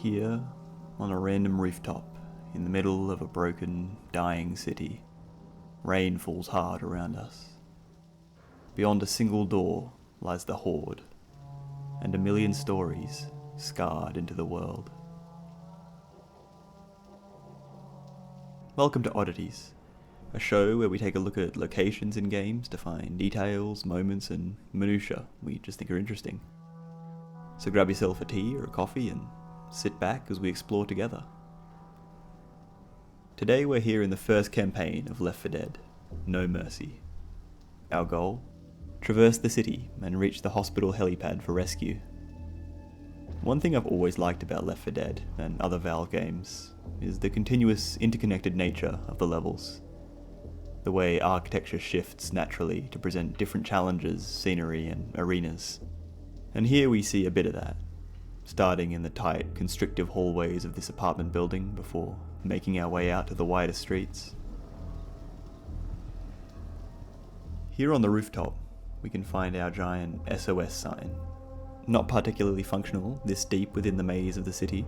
Here, on a random rooftop, in the middle of a broken, dying city, rain falls hard around us. Beyond a single door lies the Horde, and a million stories scarred into the world. Welcome to Oddities, a show where we take a look at locations in games to find details, moments, and minutiae we just think are interesting. So grab yourself a tea or a coffee and sit back as we explore together. Today we're here in the first campaign of Left 4 Dead, No Mercy. Our goal? Traverse the city and reach the hospital helipad for rescue. One thing I've always liked about Left 4 Dead and other Valve games is the continuous interconnected nature of the levels. The way architecture shifts naturally to present different challenges, scenery, and arenas. And here we see a bit of that, starting in the tight, constrictive hallways of this apartment building before making our way out to the wider streets. Here on the rooftop, we can find our giant SOS sign. Not particularly functional, this deep within the maze of the city.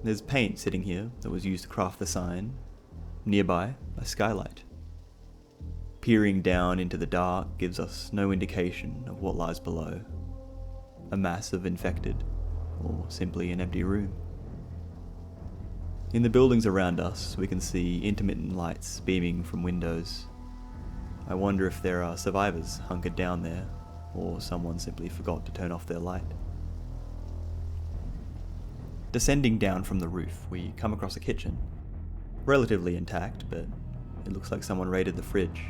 There's paint sitting here that was used to craft the sign. Nearby, a skylight. Peering down into the dark gives us no indication of what lies below. A mass of infected, or simply an empty room. In the buildings around us, we can see intermittent lights beaming from windows. I wonder if there are survivors hunkered down there, or someone simply forgot to turn off their light. Descending down from the roof, we come across a kitchen. Relatively intact, but it looks like someone raided the fridge,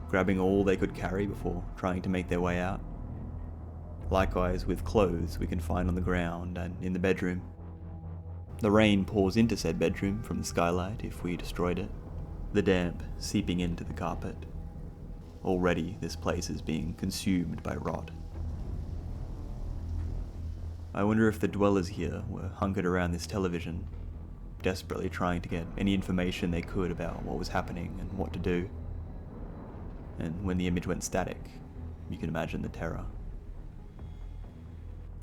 grabbing all they could carry before trying to make their way out. Likewise with clothes we can find on the ground and in the bedroom. The rain pours into said bedroom from the skylight if we destroyed it, the damp seeping into the carpet. Already this place is being consumed by rot. I wonder if the dwellers here were hunkered around this television, desperately trying to get any information they could about what was happening and what to do. And when the image went static, you can imagine the terror.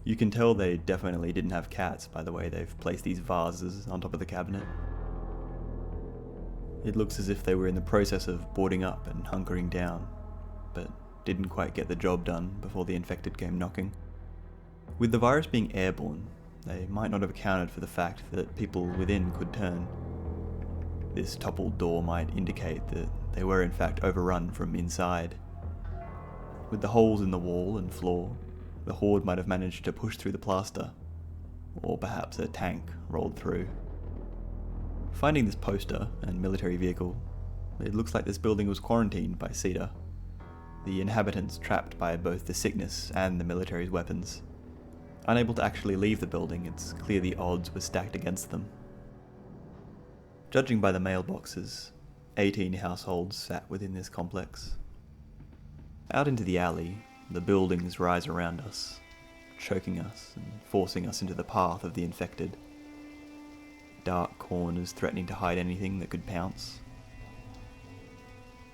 You can tell they definitely didn't have cats by the way they've placed these vases on top of the cabinet. It looks as if they were in the process of boarding up and hunkering down, but didn't quite get the job done before the infected came knocking. With the virus being airborne, they might not have accounted for the fact that people within could turn. This toppled door might indicate that they were in fact overrun from inside. With the holes in the wall and floor, the Horde might have managed to push through the plaster, or perhaps a tank rolled through. Finding this poster and military vehicle, it looks like this building was quarantined by Cedar, the inhabitants trapped by both the sickness and the military's weapons. Unable to actually leave the building, it's clear the odds were stacked against them. Judging by the mailboxes, 18 households sat within this complex. Out into the alley, the buildings rise around us, choking us and forcing us into the path of the infected. Dark corners threatening to hide anything that could pounce.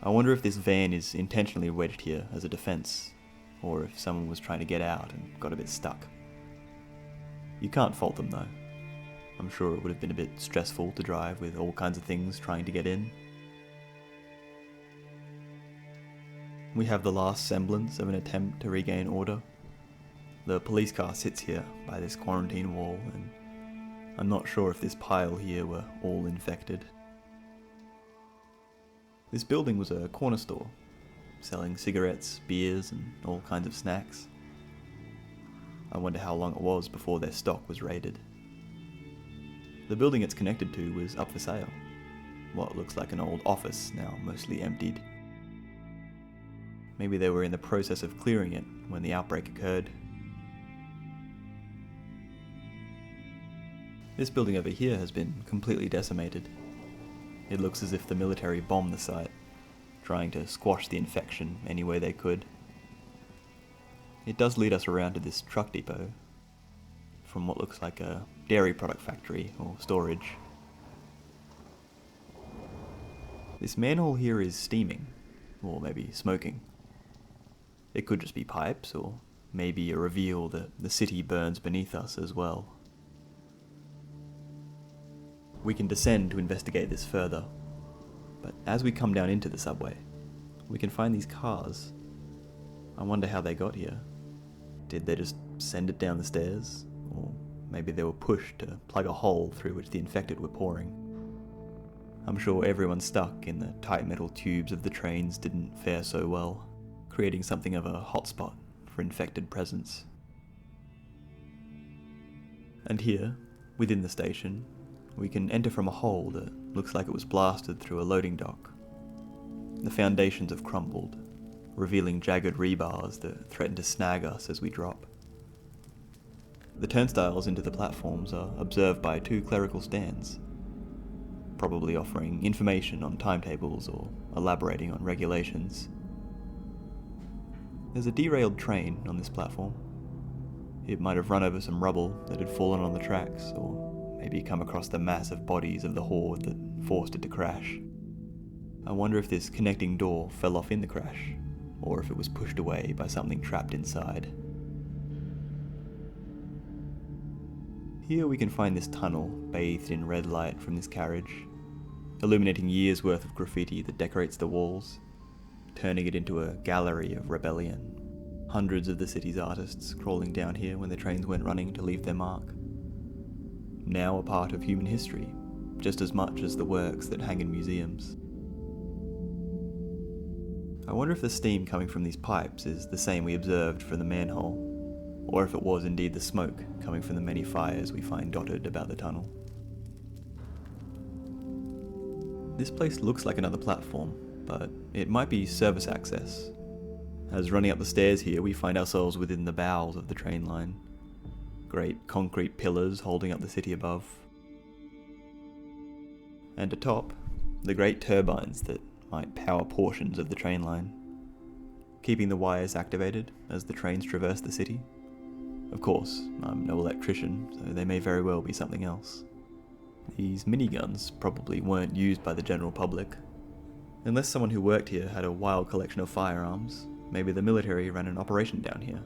I wonder if this van is intentionally wedged here as a defense, or if someone was trying to get out and got a bit stuck. You can't fault them though. I'm sure it would have been a bit stressful to drive with all kinds of things trying to get in. We have the last semblance of an attempt to regain order. The police car sits here by this quarantine wall, and I'm not sure if this pile here were all infected. This building was a corner store, selling cigarettes, beers, and all kinds of snacks. I wonder how long it was before their stock was raided. The building it's connected to was up for sale. What looks like an old office, now mostly emptied. Maybe they were in the process of clearing it when the outbreak occurred. This building over here has been completely decimated. It looks as if the military bombed the site, trying to squash the infection any way they could. It does lead us around to this truck depot, from what looks like a dairy product factory or storage. This manhole here is steaming, or maybe smoking. It could just be pipes, or maybe a reveal that the city burns beneath us as well. We can descend to investigate this further, but as we come down into the subway, we can find these cars. I wonder how they got here. Did they just send it down the stairs? Or maybe they were pushed to plug a hole through which the infected were pouring. I'm sure everyone stuck in the tight metal tubes of the trains didn't fare so well, creating something of a hotspot for infected presence. And here, within the station, we can enter from a hole that looks like it was blasted through a loading dock. The foundations have crumbled, revealing jagged rebars that threaten to snag us as we drop. The turnstiles into the platforms are observed by 2 clerical stands, probably offering information on timetables or elaborating on regulations. There's a derailed train on this platform. It might have run over some rubble that had fallen on the tracks, or maybe come across the massive bodies of the horde that forced it to crash. I wonder if this connecting door fell off in the crash, or if it was pushed away by something trapped inside. Here we can find this tunnel bathed in red light from this carriage, illuminating years' worth of graffiti that decorates the walls, turning it into a gallery of rebellion. Hundreds of the city's artists crawling down here when the trains weren't running to leave their mark. Now a part of human history, just as much as the works that hang in museums. I wonder if the steam coming from these pipes is the same we observed from the manhole, or if it was indeed the smoke coming from the many fires we find dotted about the tunnel. This place looks like another platform, but it might be service access. As running up the stairs here, we find ourselves within the bowels of the train line. Great concrete pillars holding up the city above. And atop, the great turbines that might power portions of the train line, keeping the wires activated as the trains traverse the city. Of course, I'm no electrician, so they may very well be something else. These miniguns probably weren't used by the general public. Unless someone who worked here had a wild collection of firearms, maybe the military ran an operation down here.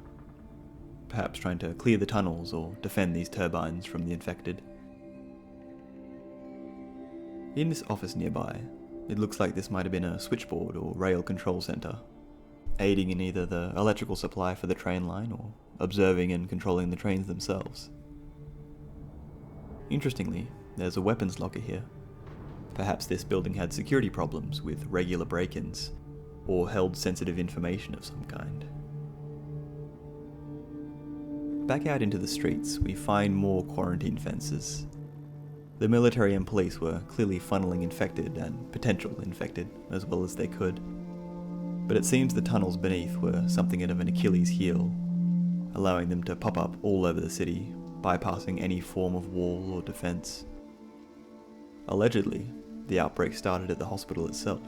Perhaps trying to clear the tunnels or defend these turbines from the infected. In this office nearby, it looks like this might have been a switchboard or rail control centre, aiding in either the electrical supply for the train line or observing and controlling the trains themselves. Interestingly, there's a weapons locker here. Perhaps this building had security problems with regular break-ins, or held sensitive information of some kind. Back out into the streets, we find more quarantine fences. The military and police were clearly funneling infected and potential infected as well as they could. But it seems the tunnels beneath were something of an Achilles heel, allowing them to pop up all over the city, bypassing any form of wall or defense. Allegedly, the outbreak started at the hospital itself,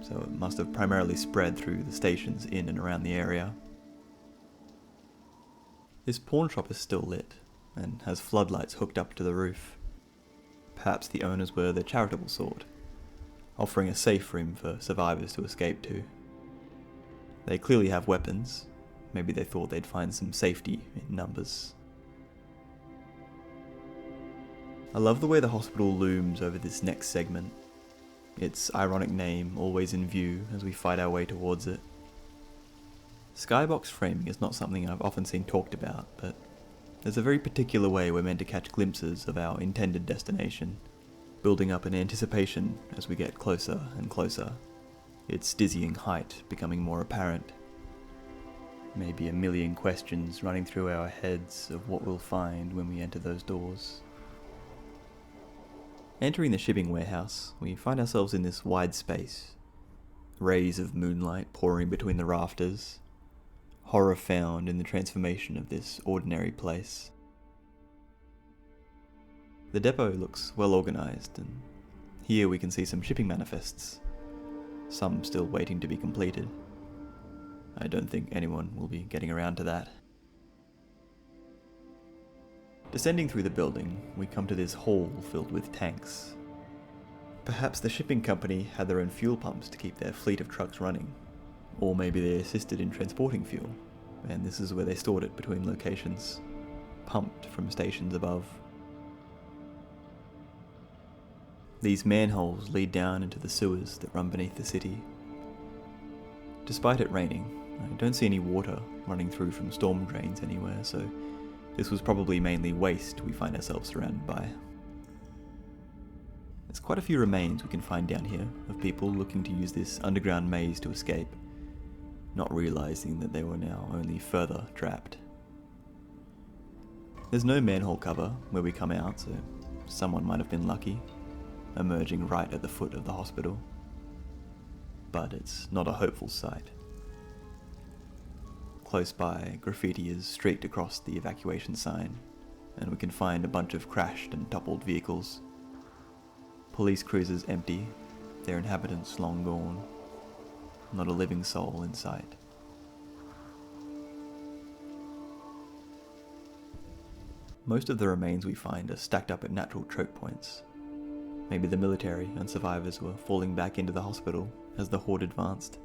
so it must have primarily spread through the stations in and around the area. This pawn shop is still lit, and has floodlights hooked up to the roof. Perhaps the owners were the charitable sort, offering a safe room for survivors to escape to. They clearly have weapons. Maybe they thought they'd find some safety in numbers. I love the way the hospital looms over this next segment. Its ironic name always in view as we fight our way towards it. Skybox framing is not something I've often seen talked about, but there's a very particular way we're meant to catch glimpses of our intended destination, building up an anticipation as we get closer and closer, its dizzying height becoming more apparent. Maybe a million questions running through our heads of what we'll find when we enter those doors. Entering the shipping warehouse, we find ourselves in this wide space. Rays of moonlight pouring between the rafters. Horror found in the transformation of this ordinary place. The depot looks well organised, and here we can see some shipping manifests, some still waiting to be completed. I don't think anyone will be getting around to that. Descending through the building, we come to this hall filled with tanks. Perhaps the shipping company had their own fuel pumps to keep their fleet of trucks running, or maybe they assisted in transporting fuel, and this is where they stored it between locations, pumped from stations above. These manholes lead down into the sewers that run beneath the city. Despite it raining, I don't see any water running through from storm drains anywhere, so this was probably mainly waste we find ourselves surrounded by. There's quite a few remains we can find down here of people looking to use this underground maze to escape, not realizing that they were now only further trapped. There's no manhole cover where we come out, so someone might have been lucky, emerging right at the foot of the hospital. But it's not a hopeful sight. Close by, graffiti is streaked across the evacuation sign, and we can find a bunch of crashed and toppled vehicles. Police cruisers empty, their inhabitants long gone. Not a living soul in sight. Most of the remains we find are stacked up at natural choke points. Maybe the military and survivors were falling back into the hospital as the horde advanced.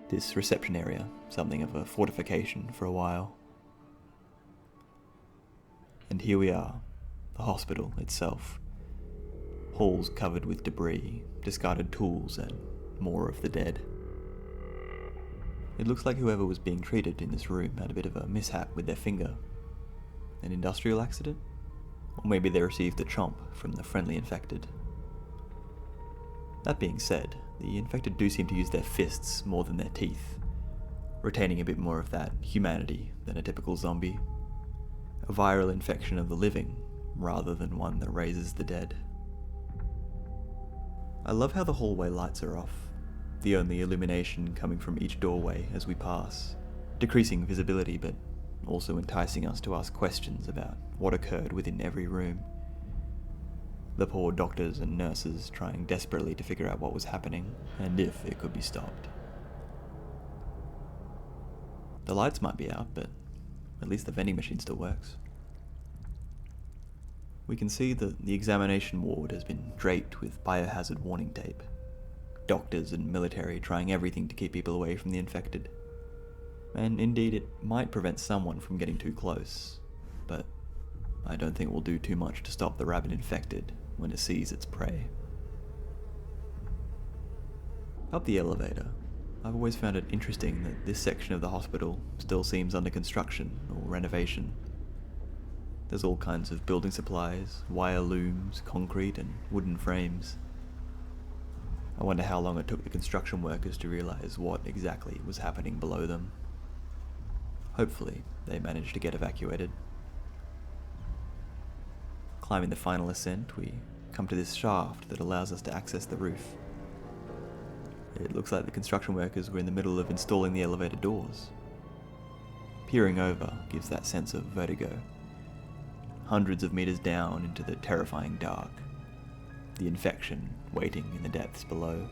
This reception area, something of a fortification for a while. And here we are, the hospital itself. Halls covered with debris, discarded tools, and more of the dead. It looks like whoever was being treated in this room had a bit of a mishap with their finger. An industrial accident? Or maybe they received a chomp from the friendly infected. That being said, the infected do seem to use their fists more than their teeth, retaining a bit more of that humanity than a typical zombie. A viral infection of the living, rather than one that raises the dead. I love how the hallway lights are off, the only illumination coming from each doorway as we pass, decreasing visibility but also enticing us to ask questions about what occurred within every room. The poor doctors and nurses trying desperately to figure out what was happening and if it could be stopped. The lights might be out, but at least the vending machine still works. We can see that the examination ward has been draped with biohazard warning tape. Doctors and military trying everything to keep people away from the infected. And indeed it might prevent someone from getting too close, but I don't think it will do too much to stop the rabid infected when it sees its prey. Up the elevator, I've always found it interesting that this section of the hospital still seems under construction or renovation. There's all kinds of building supplies, wire looms, concrete and wooden frames. I wonder how long it took the construction workers to realize what exactly was happening below them. Hopefully, they managed to get evacuated. Climbing the final ascent, we come to this shaft that allows us to access the roof. It looks like the construction workers were in the middle of installing the elevator doors. Peering over gives that sense of vertigo. Hundreds of meters down into the terrifying dark. The infection waiting in the depths below.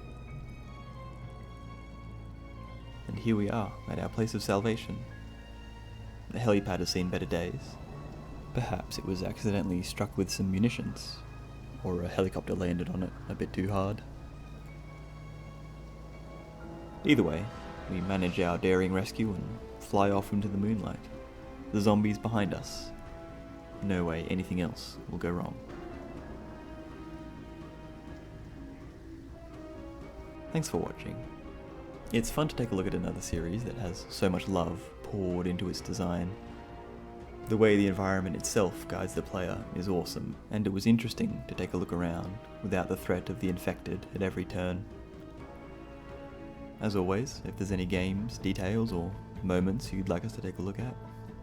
And here we are, at our place of salvation. The helipad has seen better days. Perhaps it was accidentally struck with some munitions, or a helicopter landed on it a bit too hard. Either way, we manage our daring rescue and fly off into the moonlight. The zombies behind us. No way anything else will go wrong. Thanks for watching. It's fun to take a look at another series that has so much love poured into its design. The way the environment itself guides the player is awesome, and it was interesting to take a look around without the threat of the infected at every turn. As always, if there's any games, details, or moments you'd like us to take a look at,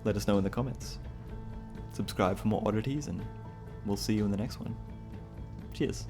let us know in the comments. Subscribe for more oddities, and we'll see you in the next one. Cheers.